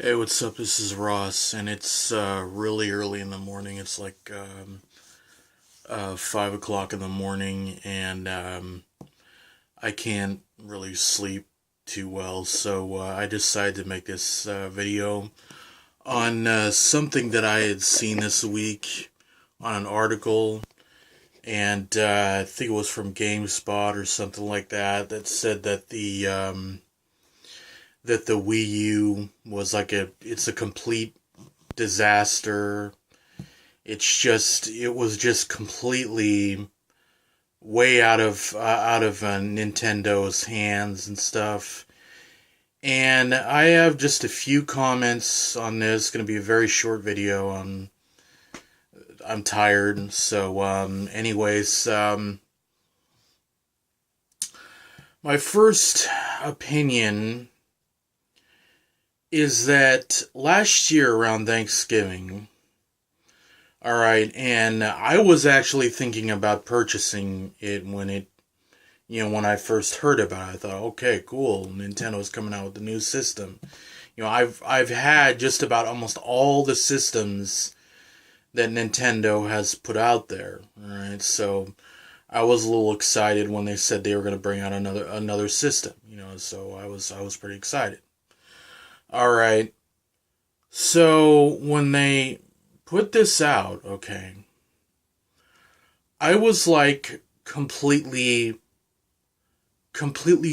Hey, what's up? This is Ross, and it's really early in the morning. It's like 5 o'clock in the morning, and I can't really sleep too well, so I decided to make this video on something that I had seen this week on an article, and I think it was from GameSpot or something like that, that said that the Wii U was it's a complete disaster. It was just completely way out of Nintendo's hands and stuff. And I have just a few comments on this. It's going to be a very short video. I'm tired. So, my first opinion is that last year around Thanksgiving, alright, and I was actually thinking about purchasing it when I first heard about it. I thought, okay, cool, Nintendo's coming out with a new system. I've had just about almost all the systems that Nintendo has put out there, alright, so I was a little excited when they said they were going to bring out another system, so I was pretty excited. Alright, so when they put this out, okay, I was like completely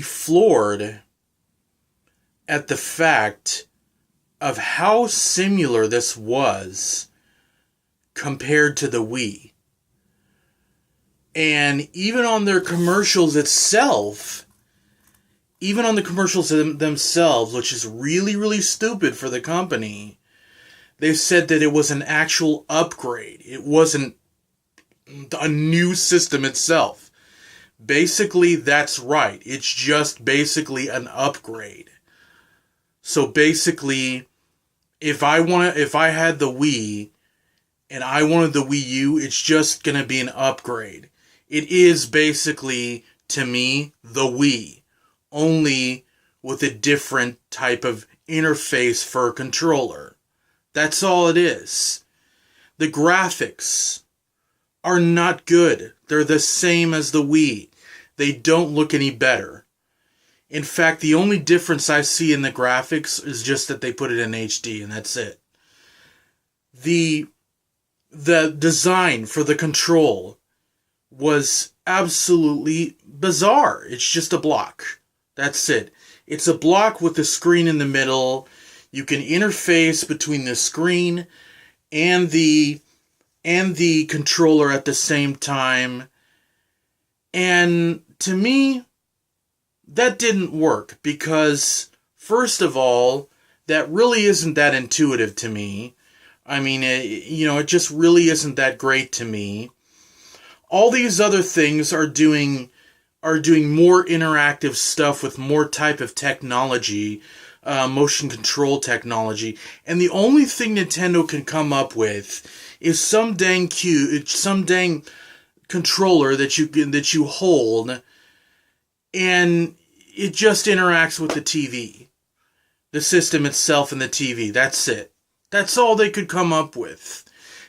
floored at the fact of how similar this was compared to the Wii. And even on their commercials itself, even on the commercials themselves, which is really, really stupid for the company, they said that it was an actual upgrade. It wasn't a new system itself. Basically, that's right. It's just basically an upgrade. So basically, if I had the Wii and I wanted the Wii U, it's just going to be an upgrade. It is basically, to me, the Wii, only with a different type of interface for a controller. That's all it is. The graphics are not good. They're the same as the Wii. They don't look any better. In fact, the only difference I see in the graphics is just that they put it in HD, and that's it. The design for the control was absolutely bizarre. It's just a block. That's it. It's a block with a screen in the middle. You can interface between the screen and the controller at the same time. And to me, that didn't work because, first of all, that really isn't that intuitive to me. I mean, it just really isn't that great to me. All these other things are doing more interactive stuff with more type of technology, motion control technology, and the only thing Nintendo can come up with is some dang controller that you hold, and it just interacts with the TV, the system itself, and the TV. That's it. That's all they could come up with.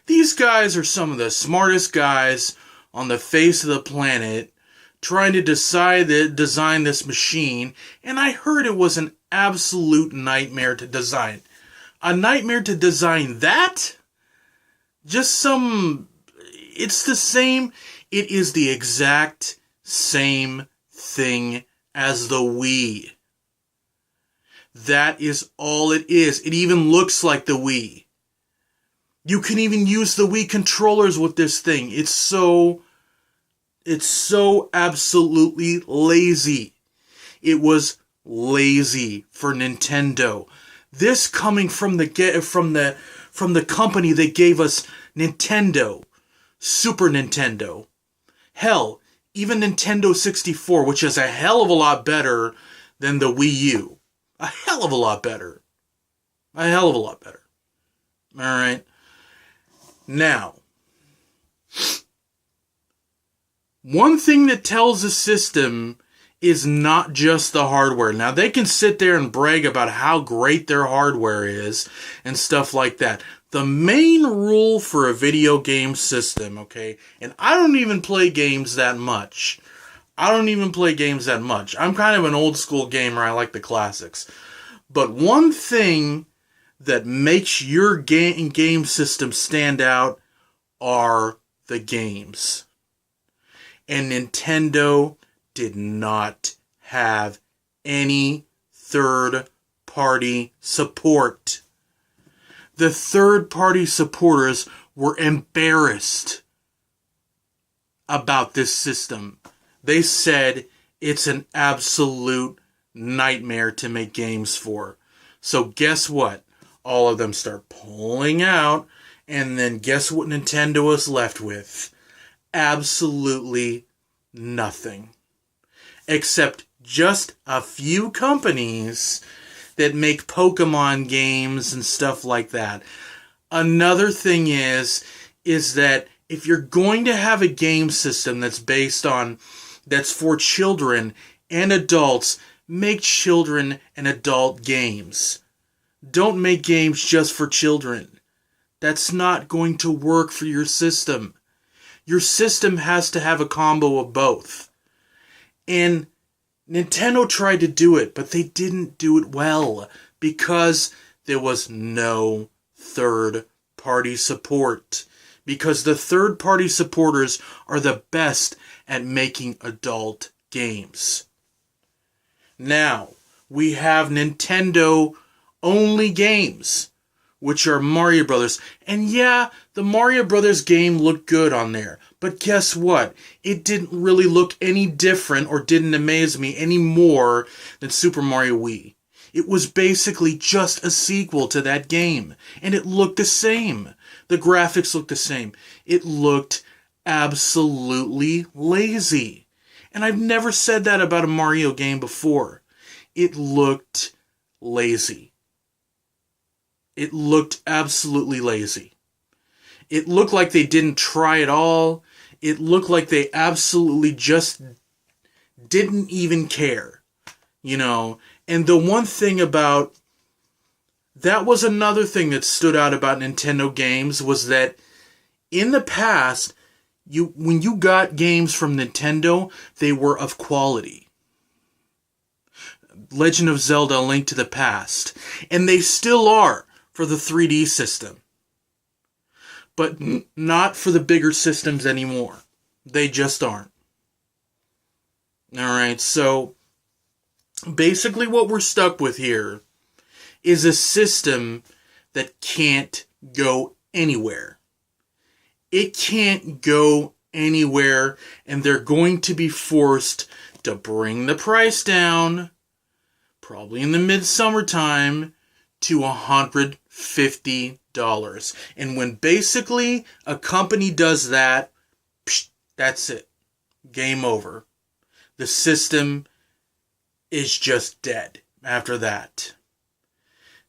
These guys are some of the smartest guys on the face of the planet, trying to design this machine, and I heard it was an absolute nightmare to design. A nightmare to design that? It's the same, it is the exact same thing as the Wii. That is all it is. It even looks like the Wii. You can even use the Wii controllers with this thing. It's so absolutely lazy. It was lazy for Nintendo. This coming from the company that gave us Nintendo, Super Nintendo. Hell, even Nintendo 64, which is a hell of a lot better than the Wii U. A hell of a lot better. A hell of a lot better. Alright. Now, one thing that tells a system is not just the hardware. Now, they can sit there and brag about how great their hardware is and stuff like that. The main rule for a video game system, okay, and I don't even play games that much. I'm kind of an old school gamer. I like the classics. But one thing that makes your game system stand out are the games. And Nintendo did not have any third-party support. The third-party supporters were embarrassed about this system. They said it's an absolute nightmare to make games for. So guess what? All of them start pulling out, and then guess what Nintendo was left with? Absolutely nothing. Except just a few companies that make Pokemon games and stuff like that. Another thing is that if you're going to have a game system that's for children and adults, make children and adult games. Don't make games just for children. That's not going to work for your system. Your system has to have a combo of both. And Nintendo tried to do it, but they didn't do it well because there was no third-party support. Because the third-party supporters are the best at making adult games. Now, we have Nintendo-only games, which are Mario Brothers. And yeah, the Mario Brothers game looked good on there. But guess what? It didn't really look any different or didn't amaze me any more than Super Mario Wii. It was basically just a sequel to that game. And it looked the same. The graphics looked the same. It looked absolutely lazy. And I've never said that about a Mario game before. It looked lazy. It looked absolutely lazy. It looked like they didn't try at all. It looked like they absolutely just didn't even care. And the one thing about... That was another thing that stood out about Nintendo games was that in the past, when you got games from Nintendo, they were of quality. Legend of Zelda: A Link to the Past. And they still are for the 3D system. But not for the bigger systems anymore. They just aren't. Alright, so basically what we're stuck with here is a system that can't go anywhere. It can't go anywhere, and they're going to be forced to bring the price down, probably in the mid-summertime, to $150. And when basically a company does that, that's it. Game over. The system is just dead after that.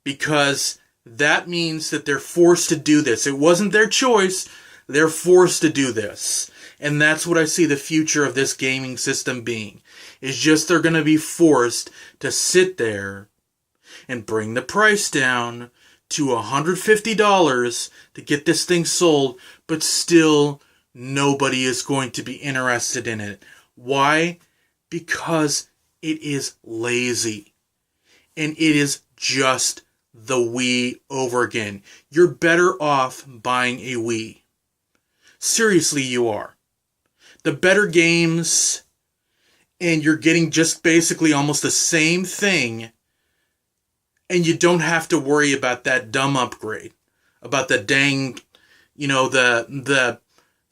Because that means that they're forced to do this. It wasn't their choice. They're forced to do this. And that's what I see the future of this gaming system being. It's just they're going to be forced to sit there and bring the price down to $150 to get this thing sold, but still nobody is going to be interested in it. Why? Because it is lazy. And it is just the Wii over again. You're better off buying a Wii. Seriously, you are. The better games, and you're getting just basically almost the same thing, and you don't have to worry about that dumb upgrade. About the dang, the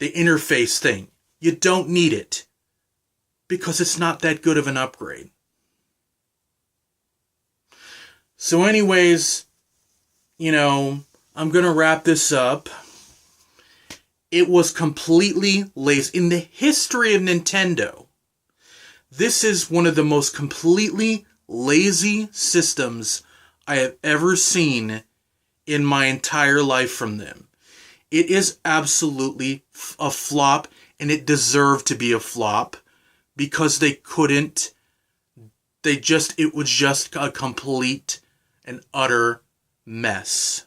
interface thing. You don't need it. Because it's not that good of an upgrade. So anyways, I'm going to wrap this up. It was completely lazy. In the history of Nintendo, this is one of the most completely lazy systems I have ever seen in my entire life from them. It is absolutely a flop, and it deserved to be a flop because they couldn't it was just a complete and utter mess.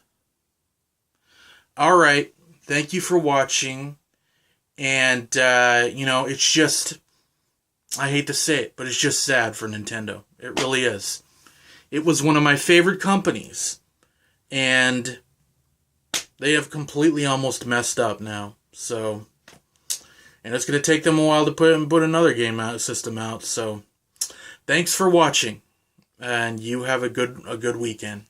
All right. Thank you for watching. And, it's just, I hate to say it, but it's just sad for Nintendo. It really is. It was one of my favorite companies. And they have completely almost messed up now. So, and it's going to take them a while to put another system out. So, thanks for watching. And you have a good weekend.